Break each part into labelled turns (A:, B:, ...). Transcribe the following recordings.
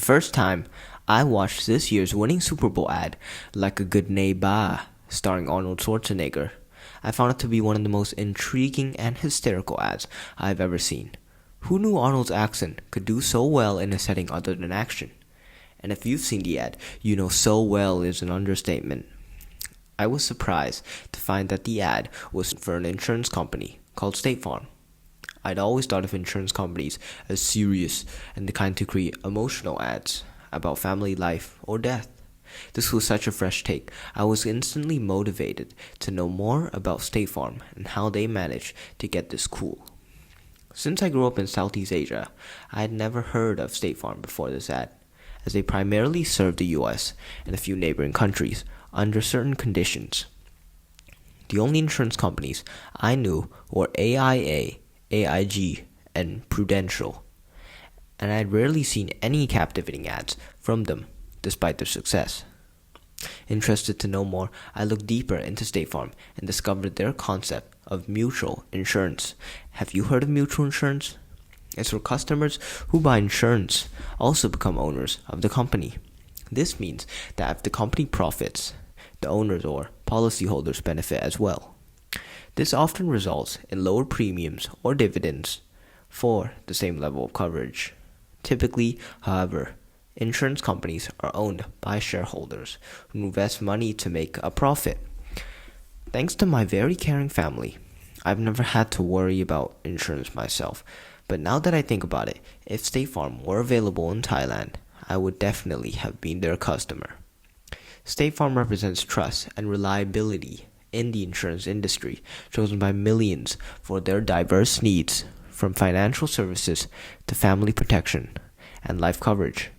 A: first time I watched this year's winning Super Bowl ad, like a good neighbaaa, starring Arnold Schwarzenegger. I found it to be one of the most intriguing and hysterical ads I've ever seen. Who knew Arnold's accent could do so well in a setting other than action? And if you've seen the ad, you know so well is an understatement. I was surprised to find that the ad was for an insurance company called State Farm. I'd always thought of insurance companies as serious and the kind to create emotional ads about family life or death. This was such a fresh take. I was instantly motivated to know more about State Farm and how they managed to get this cool. Since I grew up in Southeast Asia, I had never heard of State Farm before this ad, as they primarily served the US and a few neighboring countries under certain conditions. The only insurance companies I knew were AIA, AIG, and Prudential, and I had rarely seen any captivating ads from them despite their success. Interested to know more, I looked deeper into State Farm and discovered their concept of mutual insurance. Have you heard of mutual insurance? It's where customers who buy insurance also become owners of the company. This means that if the company profits, the owners or policyholders benefit as well. This often results in lower premiums or dividends for the same level of coverage. Typically, however, insurance companies are owned by shareholders who invest money to make a profit. Thanks to my very caring family, I've never had to worry about insurance myself. But now that I think about it, if State Farm were available in Thailand, I would definitely have been their customer. State Farm represents trust and reliability in the insurance industry, chosen by millions for their diverse needs, from financial services to family protection and life coverage.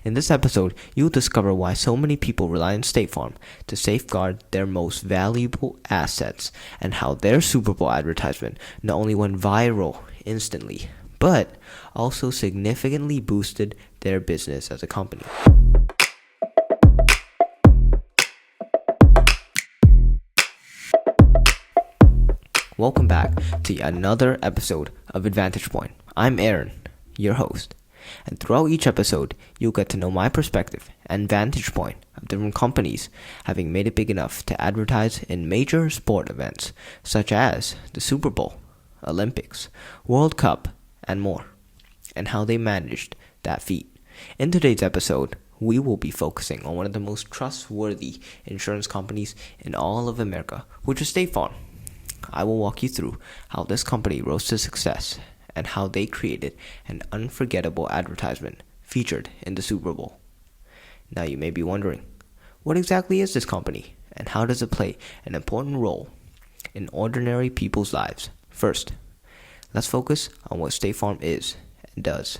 A: In this episode, you'll discover why so many people rely on State Farm to safeguard their most valuable assets, and how their Super Bowl advertisement not only went viral instantly, but also significantly boosted their business as a company. Welcome back to another episode of Advantage Point. I'm Aaron, your host. And throughout each episode, you'll get to know my perspective and vantage point of different companies having made it big enough to advertise in major sport events such as the Super Bowl, Olympics, World Cup, and more, and how they managed that feat. In today's episode, we will be focusing on one of the most trustworthy insurance companies in all of America, which is State Farm. I will walk you through how this company rose to success and how they created an unforgettable advertisement featured in the Super Bowl. Now you may be wondering, what exactly is this company, and how does it play an important role in ordinary people's lives? First, let's focus on what State Farm is and does.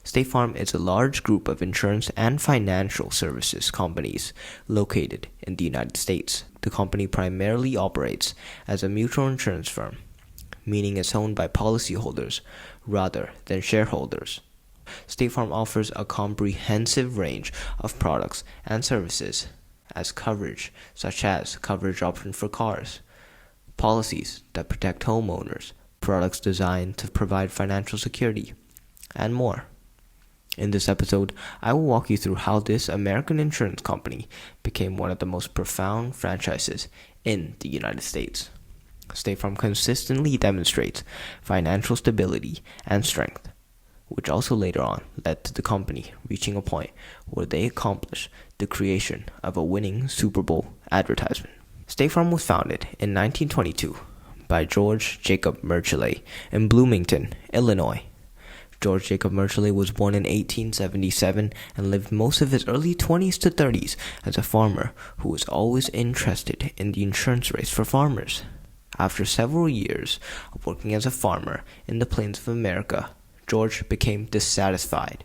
A: State Farm is a large group of insurance and financial services companies located in the United States. The company primarily operates as a mutual insurance firm, meaning it's owned by policyholders rather than shareholders. State Farm offers a comprehensive range of products and services as coverage, such as coverage options for cars, policies that protect homeowners, products designed to provide financial security, and more. In this episode, I will walk you through how this American insurance company became one of the most profound franchises in the United States. State Farm consistently demonstrates financial stability and strength, which also later on led to the company reaching a point where they accomplished the creation of a winning Super Bowl advertisement. State Farm was founded in 1922 by George Jacob Merchele in Bloomington, Illinois. George Jacob Merchele was born in 1877 and lived most of his early 20s to 30s as a farmer who was always interested in the insurance rates for farmers. After several years of working as a farmer in the plains of America, George became dissatisfied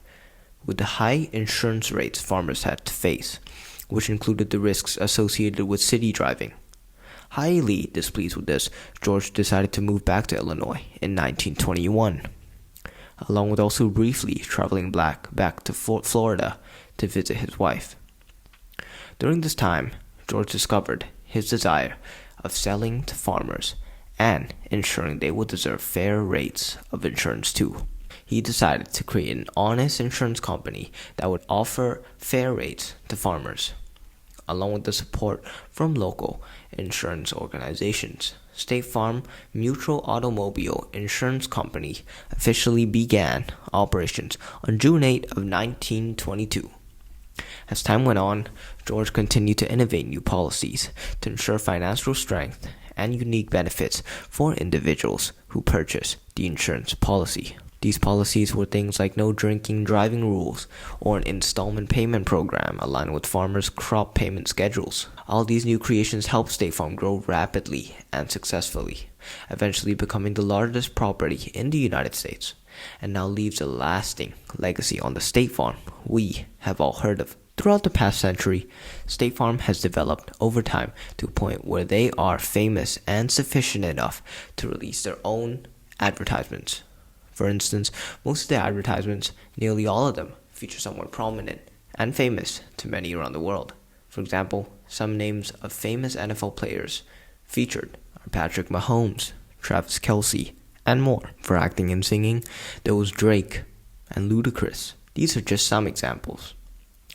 A: with the high insurance rates farmers had to face, which included the risks associated with city driving. Highly displeased with this, George decided to move back to Illinois in 1921, along with also briefly traveling back to Florida to visit his wife. During this time, George discovered his desire of selling to farmers and ensuring they would deserve fair rates of insurance too. he decided to create an honest insurance company that would offer fair rates to farmers. Along with the support from local insurance organizations, State Farm Mutual Automobile Insurance Company officially began operations on June 8 of 1922. As time went on, George continued to innovate new policies to ensure financial strength and unique benefits for individuals who purchase the insurance policy. These policies were things like no drinking driving rules or an installment payment program aligned with farmers' crop payment schedules. All these new creations helped State Farm grow rapidly and successfully, eventually becoming the largest property in the United States, and now leaves a lasting legacy on the State Farm we have all heard of. Throughout the past century, State Farm has developed over time to a point where they are famous and sufficient enough to release their own advertisements. For instance, most of the advertisements, nearly all of them, feature someone prominent and famous to many around the world. For example, some names of famous NFL players featured are Patrick Mahomes, Travis Kelce, and more. For acting and singing, there was Drake and Ludacris. These are just some examples.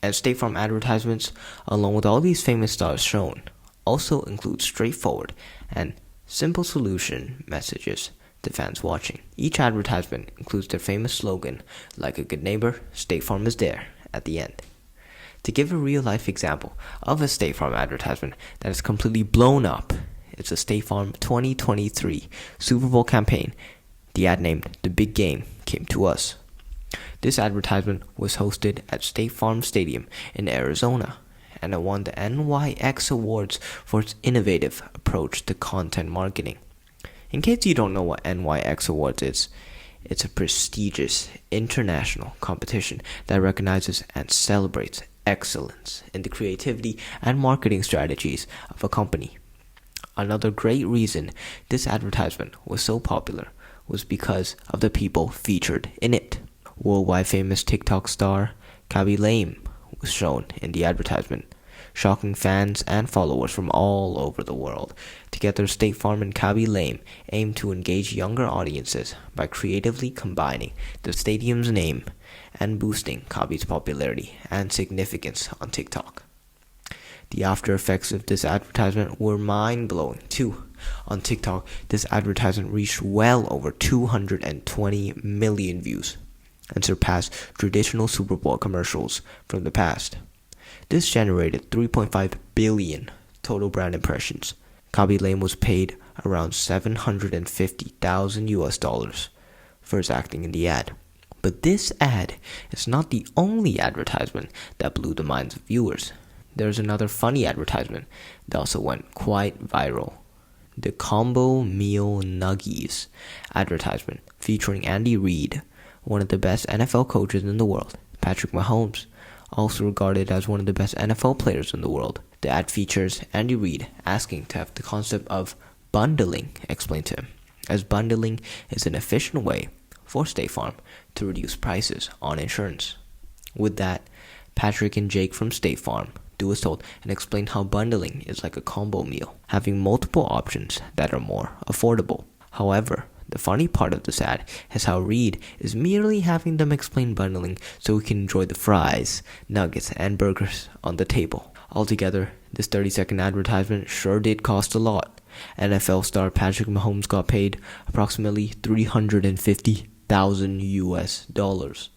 A: And State Farm advertisements, along with all these famous stars shown, also include straightforward and simple solution messages to fans watching. Each advertisement includes their famous slogan, like a good neighbor, State Farm is there, at the end. To give a real-life example of a State Farm advertisement that is completely blown up, it's the State Farm 2023 Super Bowl campaign. The ad named The Big Game came to us. This advertisement was hosted at State Farm Stadium in Arizona, and it won the NYX Awards for its innovative approach to content marketing. In case you don't know what NYX Awards is, it's a prestigious international competition that recognizes and celebrates excellence in the creativity and marketing strategies of a company. Another great reason this advertisement was so popular was because of the people featured in it. Worldwide famous TikTok star Khaby Lame was shown in the advertisement, shocking fans and followers from all over the world. Together, State Farm and Khaby Lame aim to engage younger audiences by creatively combining the stadium's name and boosting Khaby's popularity and significance on TikTok. The after effects of this advertisement were mind-blowing too. On TikTok, this advertisement reached well over 220 million views and surpassed traditional Super Bowl commercials from the past. This generated 3.5 billion total brand impressions. Khaby Lame was paid around $750,000 for his acting in the ad. But this ad is not the only advertisement that blew the minds of viewers. There's another funny advertisement that also went quite viral. The Combo Meal Nuggies advertisement featuring Andy Reid, one of the best NFL coaches in the world, Patrick Mahomes, also regarded as one of the best NFL players in the world. The ad features Andy Reid asking to have the concept of bundling explained to him, as bundling is an efficient way for State Farm to reduce prices on insurance. With that, Patrick and Jake from State Farm do as told and explain how bundling is like a combo meal, having multiple options that are more affordable. However, the funny part of this ad is how Reid is merely having them explain bundling so we can enjoy the fries, nuggets, and burgers on the table. Altogether, this 30-second advertisement sure did cost a lot. NFL star Patrick Mahomes got paid approximately $350,000.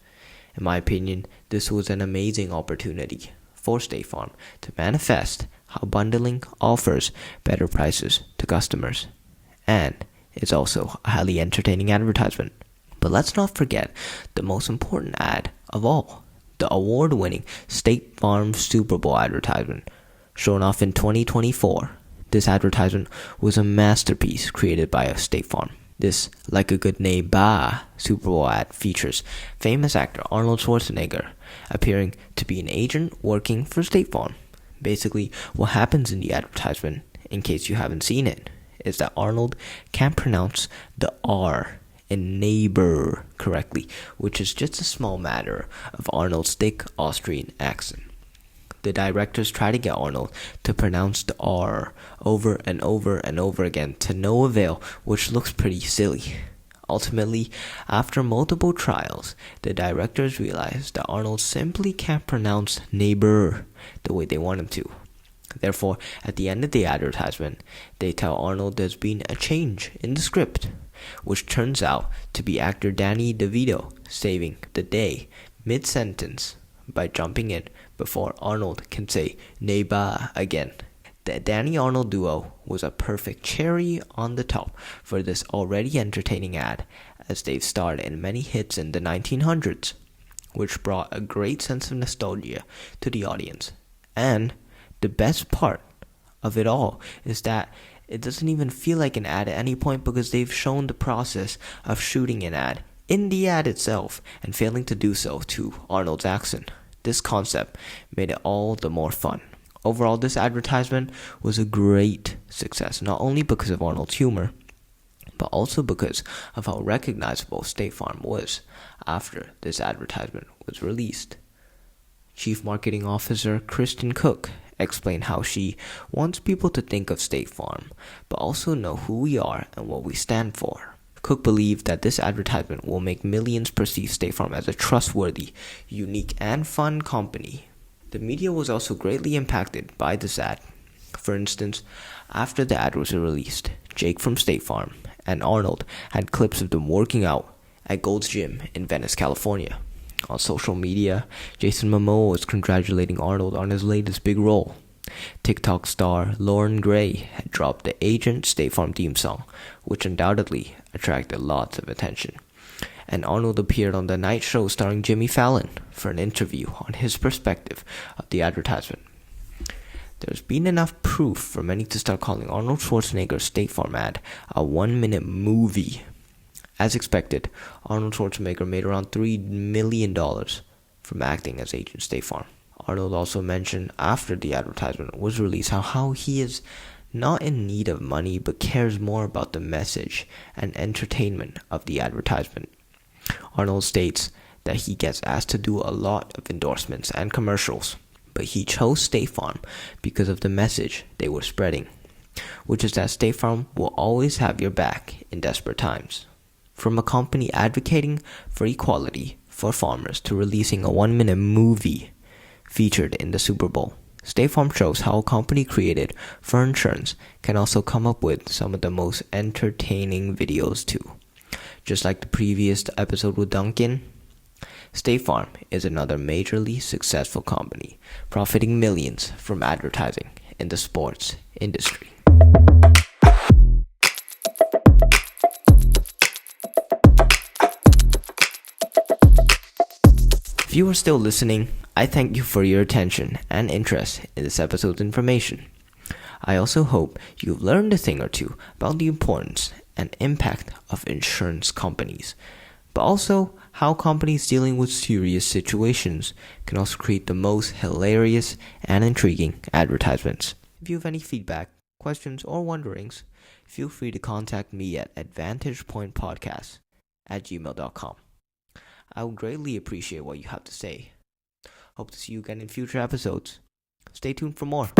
A: In my opinion, this was an amazing opportunity for State Farm to manifest how bundling offers better prices to customers. And it's also a highly entertaining advertisement. But let's not forget the most important ad of all, the award-winning State Farm Super Bowl advertisement, shown off in 2024. This advertisement was a masterpiece created by State Farm. This Like a Good Neighbaaa Super Bowl ad features famous actor Arnold Schwarzenegger appearing to be an agent working for State Farm. Basically, what happens in the advertisement, in case you haven't seen it, is that Arnold can't pronounce the R in neighbor correctly, which is just a small matter of Arnold's thick Austrian accent. The directors try to get Arnold to pronounce the R over and over and over again to no avail, which looks pretty silly. Ultimately, after multiple trials, the directors realized that Arnold simply can't pronounce neighbaaa the way they want him to. Therefore, at the end of the advertisement, they tell Arnold there's been a change in the script, which turns out to be actor Danny DeVito saving the day mid-sentence by jumping in before Arnold can say neighbaaa again. The Danny-Arnold duo was a perfect cherry on the top for this already entertaining ad, as they've starred in many hits in the 1900s, which brought a great sense of nostalgia to the audience. And the best part of it all is that it doesn't even feel like an ad at any point, because they've shown the process of shooting an ad in the ad itself and failing to do so to Arnold's accent. This concept made it all the more fun. Overall, this advertisement was a great success, not only because of Arnold's humor, but also because of how recognizable State Farm was after this advertisement was released. Chief Marketing Officer Kristen Cook explained how she wants people to think of State Farm, but also know who we are and what we stand for. Cook believed that this advertisement will make millions perceive State Farm as a trustworthy, unique, and fun company. The media was also greatly impacted by this ad. For instance, after the ad was released, Jake from State Farm and Arnold had clips of them working out at Gold's Gym in Venice, California. On social media, Jason Momoa was congratulating Arnold on his latest big role. TikTok star Lauren Gray had dropped the Agent State Farm theme song, which undoubtedly attracted lots of attention. And Arnold appeared on The Night Show starring Jimmy Fallon for an interview on his perspective of the advertisement. There's been enough proof for many to start calling Arnold Schwarzenegger's State Farm ad a 1-minute movie. As expected, Arnold Schwarzenegger made around $3 million from acting as Agent State Farm. Arnold also mentioned after the advertisement was released how he is not in need of money, but cares more about the message and entertainment of the advertisement. Arnold states that he gets asked to do a lot of endorsements and commercials, but he chose State Farm because of the message they were spreading, which is that State Farm will always have your back in desperate times. From a company advocating for equality for farmers to releasing a 1-minute movie featured in the Super Bowl, State Farm shows how a company created for insurance can also come up with some of the most entertaining videos too. Just like the previous episode with Duncan, State Farm is another majorly successful company, profiting millions from advertising in the sports industry. If you are still listening, I thank you for your attention and interest in this episode's information. I also hope you've learned a thing or two about the importance and impact of insurance companies, but also how companies dealing with serious situations can also create the most hilarious and intriguing advertisements. If you have any feedback, questions, or wonderings, feel free to contact me at advantagepointpodcast@gmail.com. I would greatly appreciate what you have to say. Hope to see you again in future episodes. Stay tuned for more.